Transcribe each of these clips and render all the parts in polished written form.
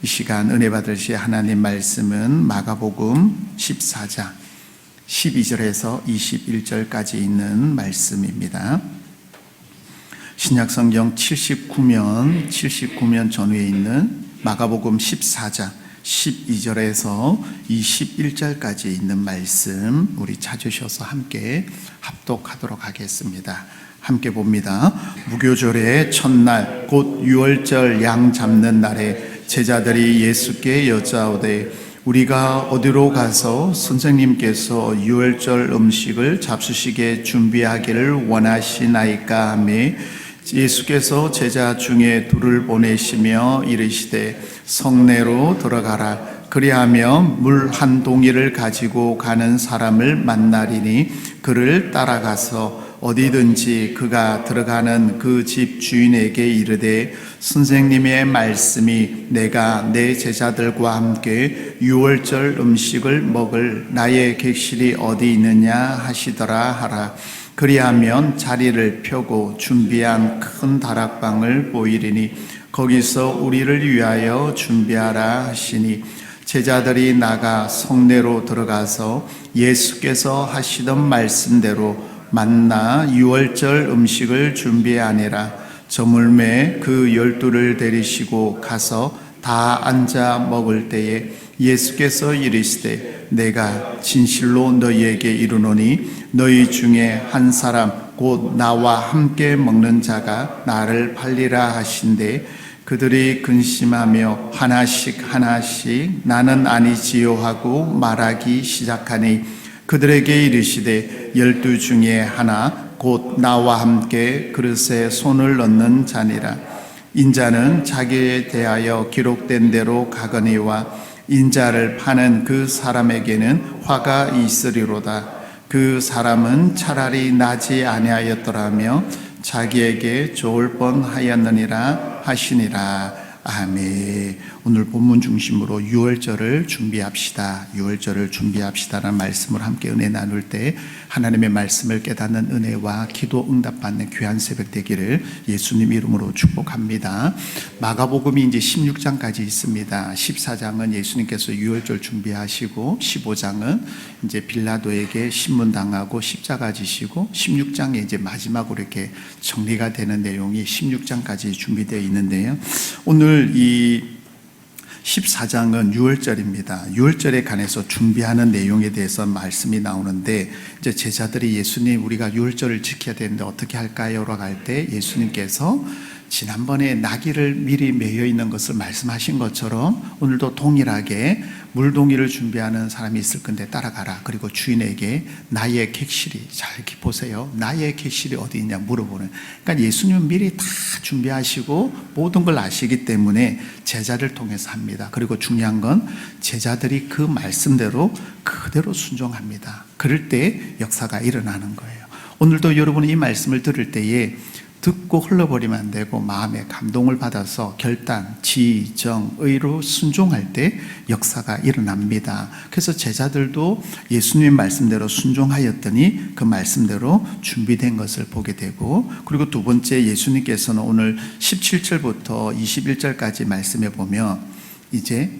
이 시간 은혜 받으실 하나님 말씀은 마가복음 14장 12절에서 21절까지 있는 말씀입니다. 신약성경 79면 전후에 있는 마가복음 14장 12절에서 21절까지 있는 말씀 우리 찾으셔서 함께 합독하도록 하겠습니다. 함께 봅니다. 무교절의 첫날 곧 유월절 양 잡는 날에 제자들이 예수께 여짜오되 우리가 어디로 가서 선생님께서 유월절 음식을 잡수시게 준비하기를 원하시나이까 하매 예수께서 제자 중에 둘을 보내시며 이르시되 성내로 들어가라. 그리하면 물 한 동이를 가지고 가는 사람을 만나리니 그를 따라가서 어디든지 그가 들어가는 그 집 주인에게 이르되 선생님의 말씀이 내가 내 제자들과 함께 유월절 음식을 먹을 나의 객실이 어디 있느냐 하시더라 하라. 그리하면 자리를 펴고 준비한 큰 다락방을 보이리니 거기서 우리를 위하여 준비하라 하시니 제자들이 나가 성내로 들어가서 예수께서 하시던 말씀대로 만나 유월절 음식을 준비하니라. 저물매 그 12를 데리시고 가서 다 앉아 먹을 때에 예수께서 이르시되 내가 진실로 너희에게 이르노니 너희 중에 한 사람 곧 나와 함께 먹는 자가 나를 팔리라 하신대 그들이 근심하며 하나씩 나는 아니지요 하고 말하기 시작하니 그들에게 이르시되 12 중에 하나 곧 나와 함께 그릇에 손을 넣는 자니라. 인자는 자기에 대하여 기록된 대로 가거니와 인자를 파는 그 사람에게는 화가 있으리로다. 그 사람은 차라리 나지 아니하였더라며 자기에게 좋을 뻔하였느니라 하시니라. 아멘. 오늘 본문 중심으로 유월절을 준비합시다라는 말씀을 함께 은혜 나눌 때 하나님의 말씀을 깨닫는 은혜와 기도 응답받는 귀한 새벽 되기를 예수님 이름으로 축복합니다. 마가복음이 이제 16장까지 있습니다. 14장은 예수님께서 유월절 준비하시고 15장은 이제 빌라도에게 신문당하고 십자가 지시고 16장에 이제 마지막으로 이렇게 정리가 되는 내용이 16장까지 준비되어 있는데요. 오늘 이 14장은 유월절입니다. 유월절에 관해서 준비하는 내용에 대해서 말씀이 나오는데 이제 제자들이 예수님 우리가 유월절을 지켜야 되는데 어떻게 할까요? 라고 할 때 예수님께서 지난번에 나귀를 미리 매여 있는 것을 말씀하신 것처럼 오늘도 동일하게 물동이를 준비하는 사람이 있을 건데 따라가라. 그리고 주인에게 나의 객실이 잘 보세요. 나의 객실이 어디 있냐 물어보는. 그러니까 예수님은 미리 다 준비하시고 모든 걸 아시기 때문에 제자를 통해서 합니다. 그리고 중요한 건 제자들이 그 말씀대로 그대로 순종합니다. 그럴 때 역사가 일어나는 거예요. 오늘도 여러분이 이 말씀을 들을 때에 듣고 흘러버리면 안 되고 마음에 감동을 받아서 결단, 지, 정, 의로 순종할 때 역사가 일어납니다. 그래서 제자들도 예수님의 말씀대로 순종하였더니 그 말씀대로 준비된 것을 보게 되고 그리고 두 번째 예수님께서는 오늘 17절부터 21절까지 말씀해 보면 이제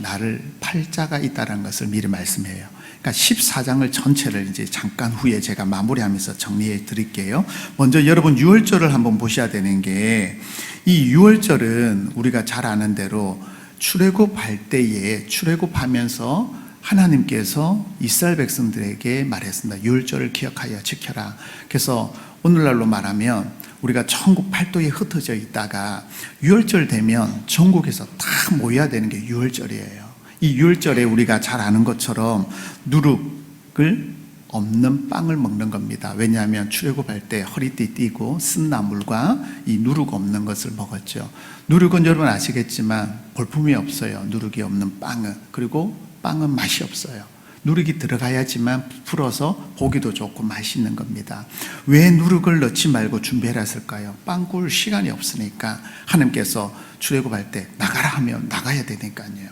나를 팔 자가 있다는 것을 미리 말씀해요. 그러니까 14장을 전체를 이제 잠깐 후에 제가 마무리하면서 정리해 드릴게요. 먼저 여러분 유월절을 한번 보셔야 되는 게 이 유월절은 우리가 잘 아는 대로 출애굽할 때에 출애굽하면서 하나님께서 이스라엘 백성들에게 말했습니다. 유월절을 기억하여 지켜라. 그래서 오늘날로 말하면 우리가 천국 팔도에 흩어져 있다가 유월절 되면 전국에서 다 모여야 되는 게 유월절이에요. 이 유월절에 우리가 잘 아는 것처럼 누룩을 없는 빵을 먹는 겁니다. 왜냐하면 출애굽할 때 허리띠 띠고 쓴 나물과 이 누룩 없는 것을 먹었죠. 누룩은 여러분 아시겠지만 볼품이 없어요. 누룩이 없는 빵은. 그리고 빵은 맛이 없어요. 누룩이 들어가야지만 풀어서 보기도 좋고 맛있는 겁니다. 왜 누룩을 넣지 말고 준비해라 했을까요? 빵 구울 시간이 없으니까 하나님께서 출애굽할 때 나가라 하면 나가야 되니까요.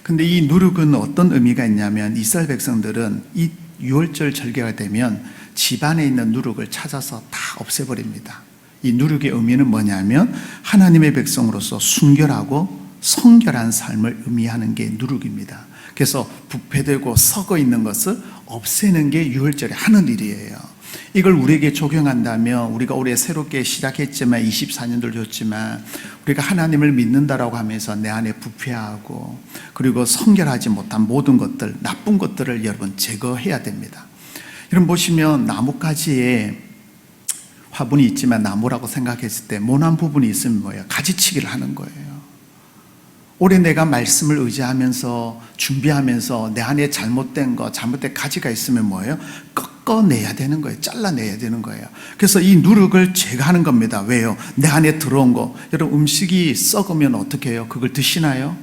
근데 이 누룩은 어떤 의미가 있냐면 이스라엘 백성들은 이 유월절 절기가 되면 집안에 있는 누룩을 찾아서 다 없애버립니다. 이 누룩의 의미는 뭐냐면 하나님의 백성으로서 순결하고 성결한 삶을 의미하는 게 누룩입니다. 그래서 부패되고 썩어 있는 것을 없애는 게 유월절에 하는 일이에요. 이걸 우리에게 적용한다면 우리가 올해 새롭게 시작했지만 24년도를 줬지만 우리가 하나님을 믿는다라고 하면서 내 안에 부패하고 그리고 성결하지 못한 모든 것들, 나쁜 것들을 여러분 제거해야 됩니다. 여러분 보시면 나뭇가지에 화분이 있지만 나무라고 생각했을 때 모난 부분이 있으면 뭐예요? 가지치기를 하는 거예요. 올해 내가 말씀을 의지하면서 준비하면서 내 안에 잘못된 가지가 있으면 뭐예요? 꺾어내야 되는 거예요. 잘라내야 되는 거예요. 그래서 이 누룩을 제거하는 겁니다. 왜요? 내 안에 들어온 거. 여러분 음식이 썩으면 어떻게 해요? 그걸 드시나요?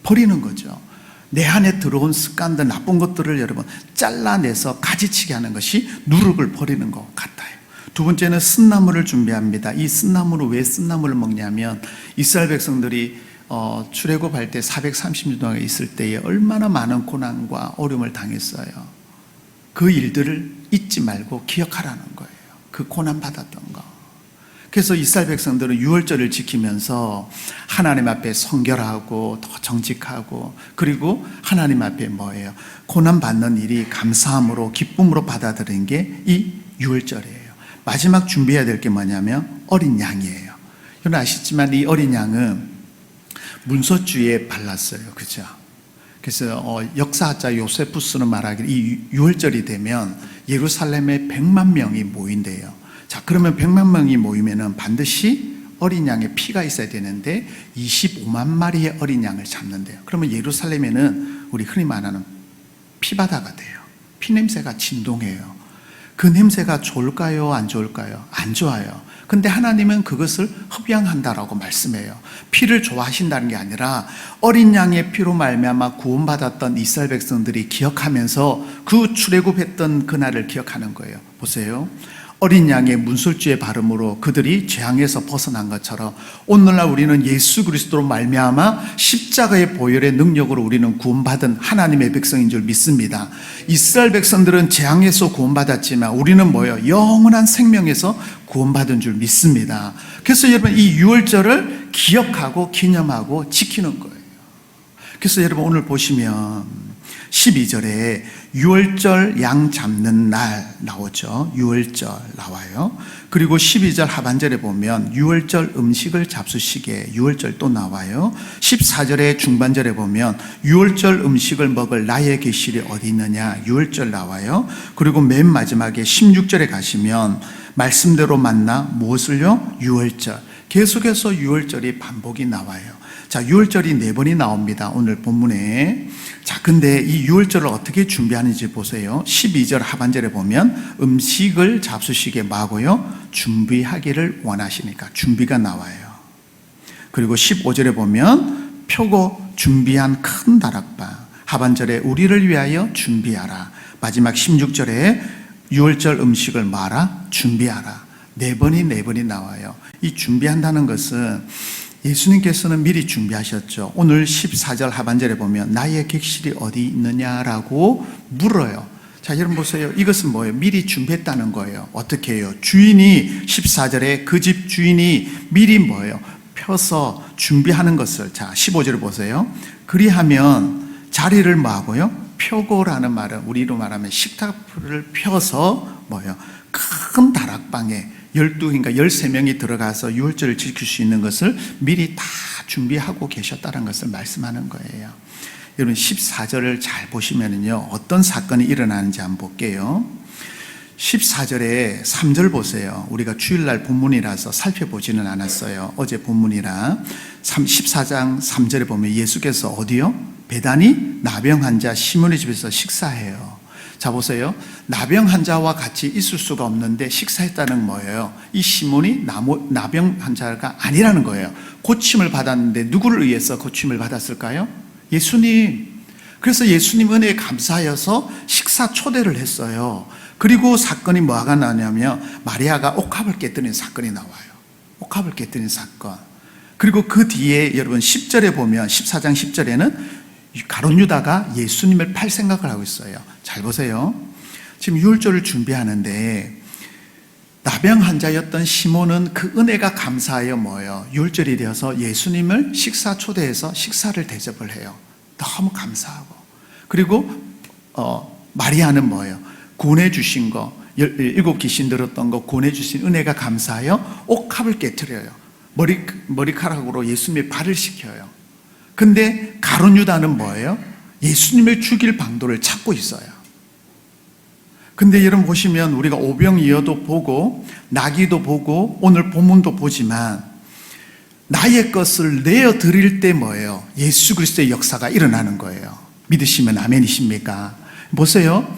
버리는 거죠. 내 안에 들어온 습관들, 나쁜 것들을 여러분 잘라내서 가지치기 하는 것이 누룩을 버리는 것 같아요. 두 번째는 쓴나물을 준비합니다. 이 쓴나물을 왜 쓴나물을 먹냐면 이스라엘 백성들이 출애굽할 때 430년 동안 있을 때에 얼마나 많은 고난과 어려움을 당했어요. 그 일들을 잊지 말고 기억하라는 거예요. 그 고난 받았던 거. 그래서 이스라엘 백성들은 유월절을 지키면서 하나님 앞에 성결하고 더 정직하고 그리고 하나님 앞에 뭐예요? 고난 받는 일이 감사함으로 기쁨으로 받아들인 게 이 유월절이에요. 마지막 준비해야 될 게 뭐냐면 어린 양이에요. 여러분 아시지만 이 어린 양은 문소주에 발랐어요. 그죠? 그래서 역사학자 요세푸스는 말하기를 이 유월절이 되면 예루살렘에 100만 명이 모인대요. 자, 그러면 100만 명이 모이면은 반드시 어린 양의 피가 있어야 되는데 25만 마리의 어린 양을 잡는데요. 그러면 예루살렘에는 우리 흔히 말하는 피바다가 돼요. 피 냄새가 진동해요. 그 냄새가 좋을까요? 안 좋을까요? 안 좋아요. 근데 하나님은 그것을 흡양한다라고 말씀해요. 피를 좋아하신다는 게 아니라 어린 양의 피로 말미암아 구원받았던 이스라엘 백성들이 기억하면서 그 출애굽했던 그날을 기억하는 거예요. 보세요. 어린 양의 문술주의 발음으로 그들이 재앙에서 벗어난 것처럼 오늘날 우리는 예수 그리스도로 말미암아 십자가의 보혈의 능력으로 우리는 구원받은 하나님의 백성인 줄 믿습니다. 이스라엘 백성들은 재앙에서 구원받았지만 우리는 뭐예요? 영원한 생명에서 구원받은 줄 믿습니다. 그래서 여러분 이 유월절을 기억하고 기념하고 지키는 거예요. 그래서 여러분 오늘 보시면 12절에 유월절 양 잡는 날 나오죠. 유월절 나와요. 그리고 12절 하반절에 보면 유월절 음식을 잡수시게 유월절 또 나와요. 14절의 중반절에 보면 유월절 음식을 먹을 나의 계실이 어디 있느냐 유월절 나와요. 그리고 맨 마지막에 16절에 가시면 말씀대로 만나 무엇을요? 유월절. 계속해서 유월절이 반복이 나와요. 자, 유월절이 4번이 나옵니다. 오늘 본문에. 자, 근데 이 유월절을 어떻게 준비하는지 보세요. 12절 하반절에 보면 음식을 잡수시게 뭐하고요? 준비하기를 원하시니까 준비가 나와요. 그리고 15절에 보면 표고 준비한 큰 다락방. 하반절에 우리를 위하여 준비하라. 마지막 16절에 유월절 음식을 말아 준비하라. 4번이 나와요. 이 준비한다는 것은 예수님께서는 미리 준비하셨죠. 오늘 14절 하반절에 보면 나의 객실이 어디 있느냐라고 물어요. 자, 여러분 보세요. 이것은 뭐예요? 미리 준비했다는 거예요. 어떻게 해요? 주인이 14절에 그 집 주인이 미리 뭐예요? 펴서 준비하는 것을. 자, 15절을 보세요. 그리하면 자리를 뭐하고요? 표고라는 말은 우리로 말하면 식탁을 펴서 뭐예요? 큰 다락방에 12인가 13명이 들어가서 유월절을 지킬 수 있는 것을 미리 다 준비하고 계셨다는 것을 말씀하는 거예요. 여러분 14절을 잘 보시면요 어떤 사건이 일어나는지 한번 볼게요. 14절에 3절 보세요. 우리가 주일날 본문이라서 살펴보지는 않았어요. 어제 본문이라 14장 3절에 보면 예수께서 어디요? 베다니 나병 환자 시몬의 집에서 식사해요. 자, 보세요. 나병 환자와 같이 있을 수가 없는데 식사했다는 뭐예요? 이 시몬이 나병 환자가 아니라는 거예요. 고침을 받았는데 누구를 의해서 고침을 받았을까요? 예수님. 그래서 예수님 은혜에 감사하여서 식사 초대를 했어요. 그리고 사건이 뭐가 나냐면 마리아가 옥합을 깨뜨린 사건이 나와요. 옥합을 깨뜨린 사건. 그리고 그 뒤에 여러분 10절에 보면 14장 10절에는 가룟 유다가 예수님을 팔 생각을 하고 있어요. 잘 보세요. 지금 유월절을 준비하는데 나병 환자였던 시몬은 그 은혜가 감사하여 뭐예요? 유월절이 되어서 예수님을 식사 초대해서 식사를 대접을 해요. 너무 감사하고. 그리고 마리아는 뭐예요? 구원해 주신 거, 7 귀신 들었던 거 구원해 주신 은혜가 감사하여 옥합을 깨트려요. 머리카락으로 예수님의 발을 씻겨요. 근데 가룟 유다는 뭐예요? 예수님을 죽일 방도를 찾고 있어요. 근데 여러분 보시면 우리가 오병이어도 보고 나기도 보고 오늘 본문도 보지만 나의 것을 내어 드릴 때 뭐예요? 예수 그리스도의 역사가 일어나는 거예요. 믿으시면 아멘이십니까? 보세요.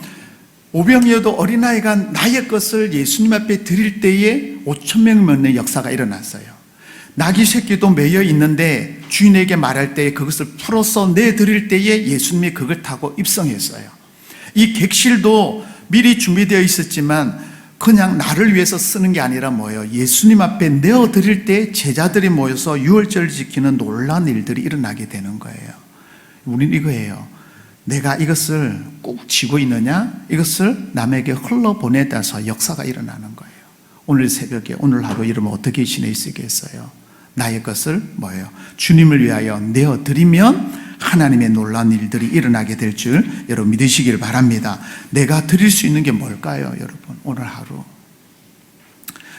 오병이어도 어린아이가 나의 것을 예수님 앞에 드릴 때에 5,000명 넘는 역사가 일어났어요. 나귀 새끼도 매여 있는데 주인에게 말할 때 그것을 풀어서 내드릴 때에 예수님이 그걸 타고 입성했어요. 이 객실도 미리 준비되어 있었지만 그냥 나를 위해서 쓰는 게 아니라 뭐예요? 예수님 앞에 내어드릴 때 제자들이 모여서 유월절을 지키는 놀라운 일들이 일어나게 되는 거예요. 우리는 이거예요. 내가 이것을 꼭 쥐고 있느냐? 이것을 남에게 흘러보내다서 역사가 일어나는 거예요. 오늘 새벽에 오늘 하루 이러면 어떻게 지낼 수 있겠어요? 나의 것을 뭐예요? 주님을 위하여 내어드리면 하나님의 놀라운 일들이 일어나게 될 줄 여러분 믿으시길 바랍니다. 내가 드릴 수 있는 게 뭘까요, 여러분? 오늘 하루.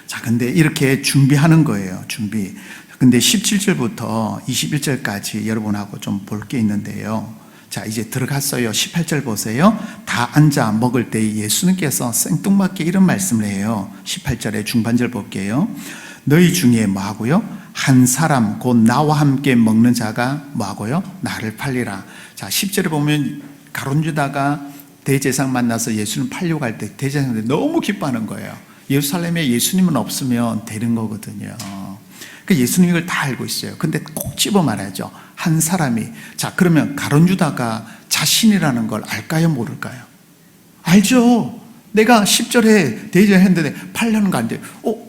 자, 근데 이렇게 준비하는 거예요, 준비. 근데 17절부터 21절까지 여러분하고 좀 볼 게 있는데요. 자, 이제 들어갔어요. 18절 보세요. 다 앉아 먹을 때 예수님께서 생뚱맞게 이런 말씀을 해요. 18절의 중반절 볼게요. 너희 중에 뭐 하고요? 한 사람 곧 나와 함께 먹는 자가 뭐 하고요? 나를 팔리라. 자, 10절에 보면 가룟 유다가 대제사장 만나서 예수님 팔려고 할 때 대제사장들이 너무 기뻐하는 거예요. 예루살렘에 예수님은 없으면 되는 거거든요. 그 예수님이 이걸 다 알고 있어요. 근데 꼭 집어 말하죠. 한 사람이. 자, 그러면 가룟 유다가 자신이라는 걸 알까요, 모를까요? 알죠. 내가 10절에 대제사장했는데 팔려는 거 아닌데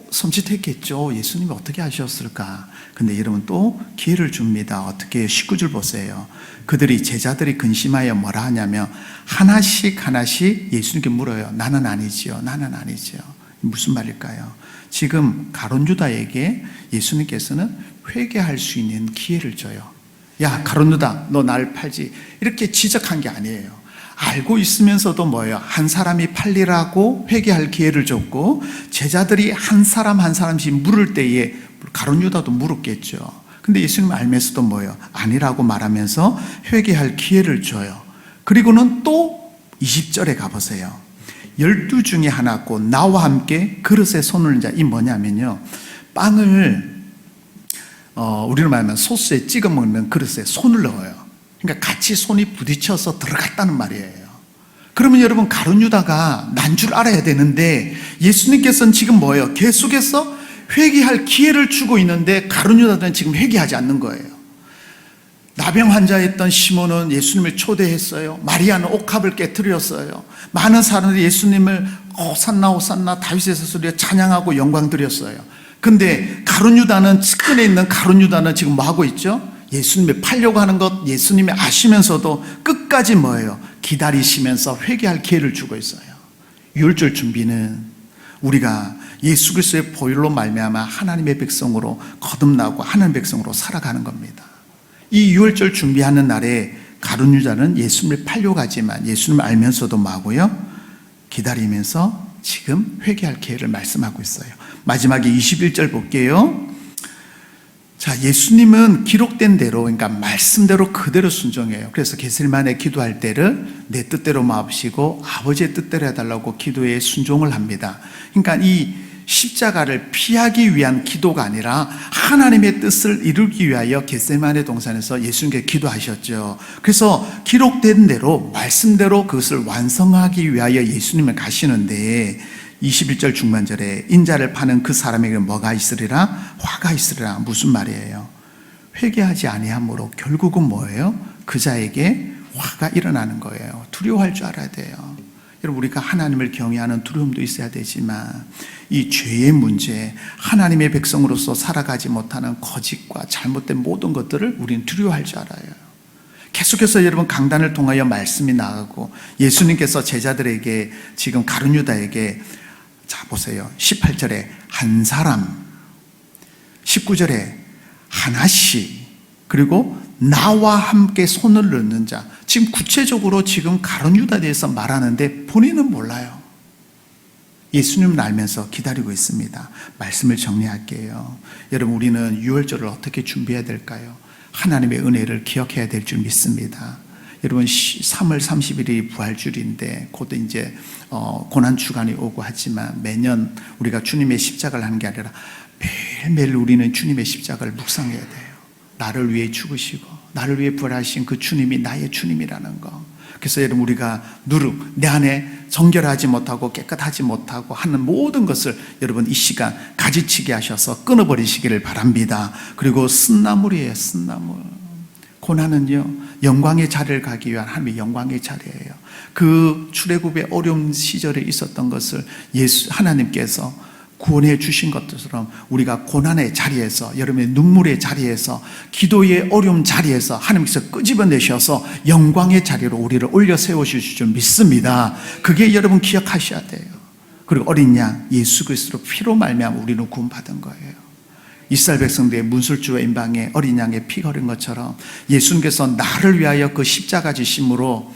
섬찟했겠죠. 예수님이 어떻게 하셨을까? 근데 여러분 또 기회를 줍니다. 어떻게 19절 보세요. 그들이 제자들이 근심하여 뭐라 하냐면 하나씩 예수님께 물어요. 나는 아니지요. 나는 아니지요. 무슨 말일까요? 지금 가룟 유다에게 예수님께서는 회개할 수 있는 기회를 줘요. 야, 가룟 유다, 너 날 팔지. 이렇게 지적한 게 아니에요. 알고 있으면서도 뭐예요? 한 사람이 팔리라고 회개할 기회를 줬고 제자들이 한 사람 한 사람씩 물을 때에 가룟 유다도 물었겠죠. 근데 예수님 알면서도 뭐예요? 아니라고 말하면서 회개할 기회를 줘요. 그리고는 또 20절에 가보세요. 12 중에 하나 곧 나와 함께 그릇에 손을 이 뭐냐면요, 빵을 우리로 말하면 소스에 찍어 먹는 그릇에 손을 넣어요. 그러니까 같이 손이 부딪혀서 들어갔다는 말이에요. 그러면 여러분 가룟 유다가 난 줄 알아야 되는데 예수님께서는 지금 뭐예요? 계속해서 회개할 기회를 주고 있는데 가룟 유다는 지금 회개하지 않는 거예요. 나병 환자였던 시몬은 예수님을 초대했어요. 마리아는 옥합을 깨트렸어요. 많은 사람들이 예수님을 호산나 호산나 다윗의 소리에 찬양하고 영광 드렸어요. 근데 가룟 유다는 측근에 있는 가룟 유다는 지금 뭐 하고 있죠? 예수님이 팔려고 하는 것 예수님이 아시면서도 끝까지 뭐예요? 기다리시면서 회개할 기회를 주고 있어요. 유월절 준비는 우리가 예수 그리스도의 보혈로 말미암아 하나님의 백성으로 거듭나고 하나님의 백성으로 살아가는 겁니다. 이 유월절 준비하는 날에 가룟 유다는 예수님을 팔려고 하지만 예수님을 알면서도 뭐하고요? 기다리면서 지금 회개할 기회를 말씀하고 있어요. 마지막에 21절 볼게요. 자, 예수님은 기록된 대로, 그러니까 말씀대로 그대로 순종해요. 그래서 겟세마네 기도할 때를 내 뜻대로 마옵시고 아버지의 뜻대로 해달라고 기도에 순종을 합니다. 그러니까 이 십자가를 피하기 위한 기도가 아니라 하나님의 뜻을 이루기 위하여 겟세마네 동산에서 예수님께 기도하셨죠. 그래서 기록된 대로 말씀대로 그것을 완성하기 위하여 예수님을 가시는데 21절 중반절에 인자를 파는 그 사람에게 뭐가 있으리라? 화가 있으리라. 무슨 말이에요? 회개하지 아니함으로 결국은 뭐예요? 그 자에게 화가 일어나는 거예요. 두려워할 줄 알아야 돼요. 여러분, 우리가 하나님을 경외하는 두려움도 있어야 되지만 이 죄의 문제, 하나님의 백성으로서 살아가지 못하는 거짓과 잘못된 모든 것들을 우리는 두려워할 줄 알아요. 계속해서 여러분 강단을 통하여 말씀이 나가고 예수님께서 제자들에게 지금 가룟 유다에게 자, 보세요. 18절에 한 사람, 19절에 하나씩, 그리고 나와 함께 손을 넣는 자. 지금 구체적으로 지금 가룟 유다에 대해서 말하는데 본인은 몰라요. 예수님은 알면서 기다리고 있습니다. 말씀을 정리할게요. 여러분, 우리는 유월절을 어떻게 준비해야 될까요? 하나님의 은혜를 기억해야 될 줄 믿습니다. 여러분, 3월 30일이 부활주일인데 곧 이제 고난주간이 오고 하지만 매년 우리가 주님의 십자가를 하는 게 아니라 매일매일 우리는 주님의 십자가를 묵상해야 돼요. 나를 위해 죽으시고 나를 위해 부활하신 그 주님이 나의 주님이라는 거. 그래서 여러분, 우리가 누룩, 내 안에 정결하지 못하고 깨끗하지 못하고 하는 모든 것을 여러분 이 시간 가지치게 하셔서 끊어버리시기를 바랍니다. 그리고 쓴나물이에요. 쓴나물. 고난은요, 영광의 자리를 가기 위한 하나님의 영광의 자리예요. 그 출애굽의 어려운 시절에 있었던 것을 하나님께서 구원해 주신 것처럼 우리가 고난의 자리에서, 여러분의 눈물의 자리에서, 기도의 어려움 자리에서 하나님께서 끄집어내셔서 영광의 자리로 우리를 올려 세우실 줄 믿습니다. 그게 여러분 기억하셔야 돼요. 그리고 어린 양 예수 그리스도 피로 말미암아 우리는 구원받은 거예요. 이스라엘 백성들의 문술주와 임방에 어린 양의 피가 흐른 것처럼 예수님께서 나를 위하여 그 십자가 지심으로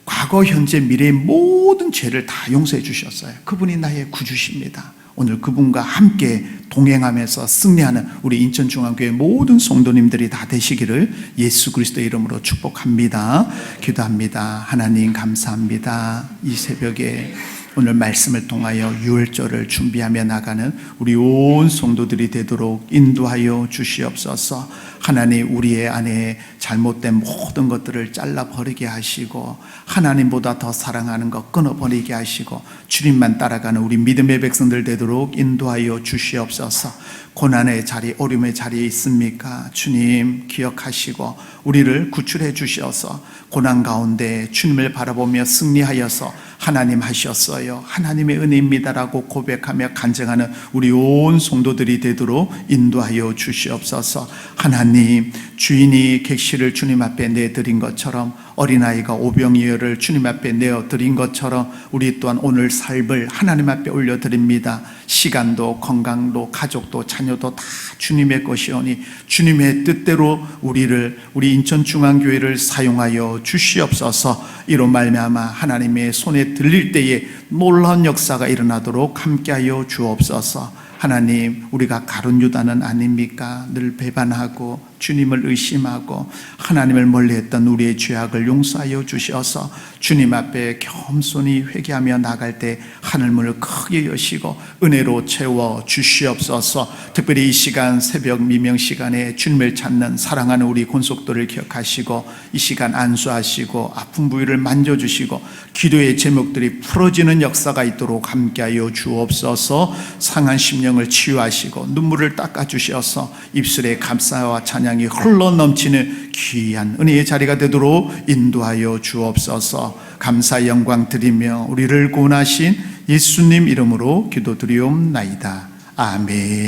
과거, 현재, 미래의 모든 죄를 다 용서해 주셨어요. 그분이 나의 구주십니다. 오늘 그분과 함께 동행하면서 승리하는 우리 인천중앙교회 모든 성도님들이 다 되시기를 예수 그리스도의 이름으로 축복합니다. 기도합니다. 하나님 감사합니다. 이 새벽에 오늘 말씀을 통하여 유월절을 준비하며 나가는 우리 온 성도들이 되도록 인도하여 주시옵소서. 하나님, 우리의 안에 잘못된 모든 것들을 잘라버리게 하시고 하나님보다 더 사랑하는 것 끊어버리게 하시고 주님만 따라가는 우리 믿음의 백성들 되도록 인도하여 주시옵소서. 고난의 자리, 어려움의 자리에 있습니까? 주님 기억하시고 우리를 구출해 주셔서 고난 가운데 주님을 바라보며 승리하여서 하나님 하셨어요, 하나님의 은혜입니다라고 고백하며 간증하는 우리 온 성도들이 되도록 인도하여 주시옵소서. 하나님, 주인이 객실을 주님 앞에 내드린 것처럼, 어린아이가 오병이어를 주님 앞에 내어드린 것처럼 우리 또한 오늘 삶을 하나님 앞에 올려드립니다. 시간도 건강도 가족도 자녀도 다 주님의 것이오니 주님의 뜻대로 우리 인천중앙교회를 사용하여 주시옵소서. 이로 말미암아 하나님의 손에 들릴 때에 놀라운 역사가 일어나도록 함께하여 주옵소서. 하나님, 우리가 가룟 유다는 아닙니까? 늘 배반하고 주님을 의심하고 하나님을 멀리했던 우리의 죄악을 용서하여 주셔서 주님 앞에 겸손히 회개하며 나갈 때 하늘문을 크게 여시고 은혜로 채워 주시옵소서. 특별히 이 시간 새벽 미명 시간에 주님을 찾는 사랑하는 우리 권속들을 기억하시고 이 시간 안수하시고 아픈 부위를 만져주시고 기도의 제목들이 풀어지는 역사가 있도록 함께하여 주옵소서. 상한 심령을 치유하시고 눈물을 닦아주셔서 입술에 감사와 찬양이 흘러넘치는 귀한 은혜의 자리가 되도록 인도하여 주옵소서. 감사 영광 드리며 우리를 구원하신 예수님 이름으로 기도드리옵나이다. 아멘.